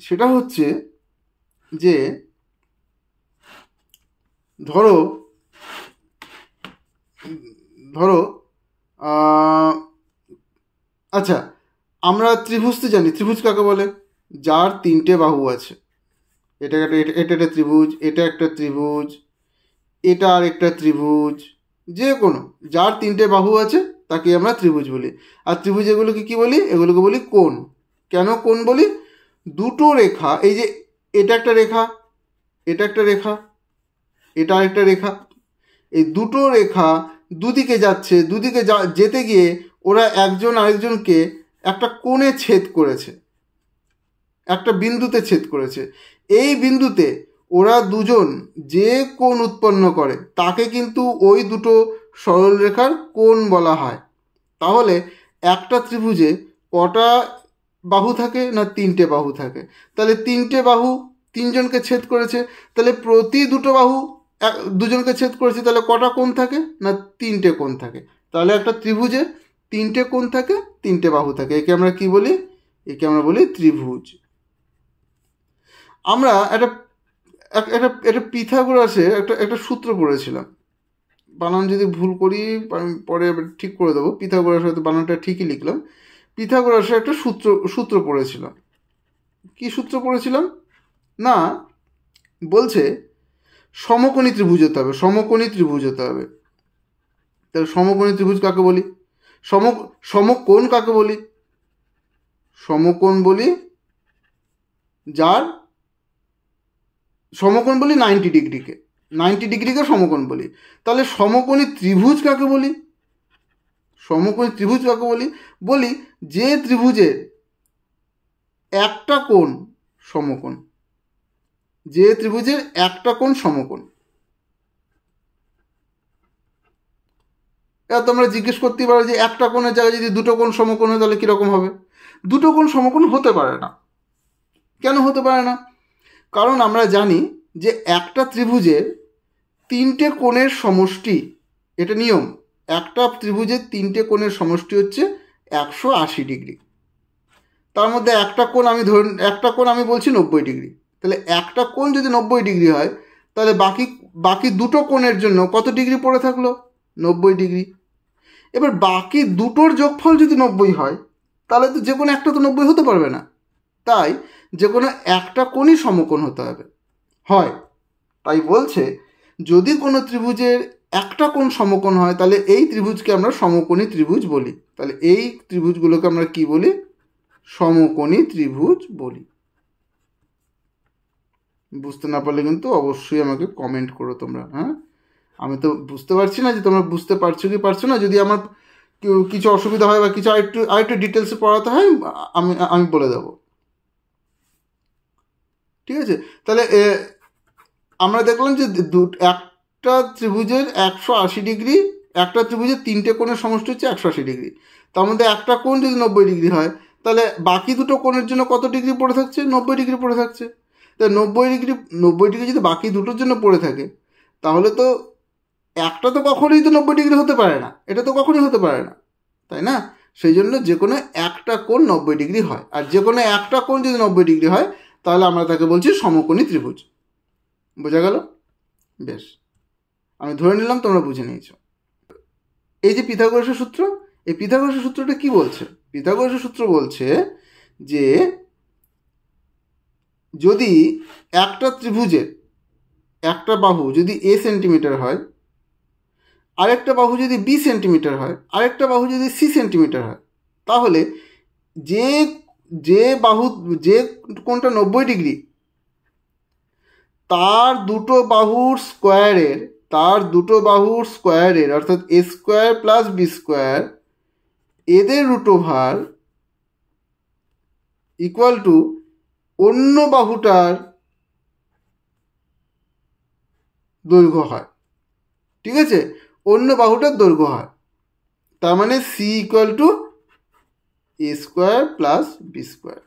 সেটা হচ্ছে যে ধরো আচ্ছা, আমরা ত্রিভুজ তো জানি, ত্রিভুজ কাকে বলে? যার তিনটে বাহু আছে। এটা একটা ত্রিভুজ, এটা একটা ত্রিভুজ, এটা আর একটা ত্রিভুজ, যে কোনো যার তিনটে বাহু আছে তাকে আমরা ত্রিভুজ বলি। আর ত্রিভুজ এগুলোকে কী বলি? এগুলোকে বলি কোণ। কেন কোণ বলি? দুটো রেখা, এই যে এটা একটা রেখা, এটা একটা রেখা, এটা আরেকটা রেখা, এই দুটো রেখা দুদিকে যাচ্ছে, দুদিকে যেতে গিয়ে ওরা একজন আরেকজনকে একটা কোণে ছেদ করেছে, একটা বিন্দুতে ছেদ করেছে। এই বিন্দুতে ওরা দুজন যে কোণ উৎপন্ন করে তাকে কিন্তু ওই দুটো সরলরেখার কোণ বলা হয়। তাহলে একটা ত্রিভুজে কটা বাহু থাকে? না, তিনটে বাহু থাকে। তাহলে তিনটে বাহু তিনজনকে ছেদ করেছে, তাহলে প্রতি দুটো বাহু দুজনকে ছেদ করেছে, তাহলে কটা কোণ থাকে? না, তিনটে কোণ থাকে। তাহলে একটা ত্রিভুজে তিনটে কোণ থাকে, তিনটে বাহু থাকে। একে আমরা কি বলি? একে আমরা বলি ত্রিভুজ। আমরা একটা একটা পিথাগোরাসের একটা সূত্র পড়েছিলাম, বানান যদি ভুল করি আমি পরে ঠিক করে দেবো। পিথাগোরাস হয়তো বানানটা ঠিকই লিখলাম। পিথাগোরাসের একটা সূত্র পড়েছিলাম। কি সূত্র পড়েছিলাম? না, বলছে সমকোণী ত্রিভুজ হতে হবে, সমকোণী ত্রিভুজ হতে হবে। তাহলে সমকোণী ত্রিভুজ কাকে বলি? সমকোণ কাকে বলি? সমকোণ বলি যার, সমকোণ বলি 90 ডিগ্রিকে, 90 ডিগ্রিকে সমকোণ বলি। তাহলে সমকোণী ত্রিভুজ কাকে বলি? সমকোণী ত্রিভুজ কাকে বলি? বলি যে ত্রিভুজের একটা কোণ সমকোণ, যে ত্রিভুজের একটা কোণ সমকোণ। এবার তোমরা জিজ্ঞেস করতে পারো যে একটা কোণের জায়গায় যদি দুটো কোণ সমকোণ হয় তাহলে কীরকম হবে? দুটো কোণ সমকোণ হতে পারে না। কেন হতে পারে না? কারণ আমরা জানি যে একটা ত্রিভুজের তিনটে কোণের সমষ্টি, এটা নিয়ম, একটা ত্রিভুজের তিনটে কোণের সমষ্টি হচ্ছে 180 ডিগ্রি। তার মধ্যে একটা কোণ আমি বলছি 90 ডিগ্রি। তাহলে একটা কোণ যদি 90 ডিগ্রি হয় তাহলে বাকি দুটো কোণের জন্য কত ডিগ্রি পড়ে থাকলো? 90 ডিগ্রি। এবার বাকি দুটোর যোগফল যদি 90 হয় তাহলে তো যে কোনো একটা তো 90 হতে পারবে না। তাই যে কোনো একটা কোণই সমকোণ হতে হবে। হয়, তাই বলছে যদি কোনো ত্রিভুজের একটা কোণ সমকোণ হয় তাহলে এই ত্রিভুজকে আমরা সমকোণী ত্রিভুজ বলি। তাহলে এই ত্রিভুজগুলোকে আমরা কি বলি? সমকোণী ত্রিভুজ বলি। বুঝতে না পারলে কিন্তু অবশ্যই আমাকে কমেন্ট করো তোমরা। হ্যাঁ, আমি তো বুঝতে পারছি না যে তোমরা বুঝতে পারছো কি পারছো না। যদি আমার কিছু অসুবিধা হয় বা কিছু আরেকটু ডিটেলসে পড়াতে হয় আমি বলে দেবো। ঠিক আছে? তাহলে আমরা দেখলাম যে একটা ত্রিভুজের 180 ডিগ্রি, একটা ত্রিভুজের তিনটে কোণের সমষ্টি হচ্ছে 180 ডিগ্রি। তার মধ্যে একটা কোণ যদি 90 ডিগ্রি হয় তাহলে বাকি দুটো কোণের জন্য কত ডিগ্রি পড়ে থাকছে? 90 ডিগ্রি পড়ে থাকছে। তাই 90 ডিগ্রি যদি বাকি দুটোর জন্য পড়ে থাকে তাহলে তো একটা তো কখনোই তো 90 ডিগ্রি হতে পারে না, এটা তো কখনোই হতে পারে না, তাই না? সেই জন্য যে কোনো একটা কোণ 90 ডিগ্রি হয়। আর যে কোনো একটা কোণ যদি 90 ডিগ্রি হয় তাহলে আমরা তাকে বলছি সমকোণী ত্রিভুজ। বোঝা গেল? বেশ, আমি ধরে নিলাম তোমরা বুঝে নিয়েছ। এই যে পিথাগোরাসের সূত্র, এই পিথাগোরাসের সূত্রটা কি বলছে? পিথাগোরাসের সূত্র বলছে যে যদি একটা ত্রিভুজের একটা বাহু যদি a সেন্টিমিটার হয়, আরেকটা বাহু যদি b সেন্টিমিটার হয়, আরেকটা বাহু যদি c সেন্টিমিটার হয়, তাহলে যে কোণটা 90 ডিগ্রি তার দুটো বাহুর স্কোয়ারের অর্থাৎ a square plus b square এদের রুট ওভার ইকুয়াল টু অন্য বাহুটার দৈর্ঘ্য হয়। ঠিক আছে? অন্য বাহুটার দৈর্ঘ্য হয়। তার মানে c equal to a square plus b square.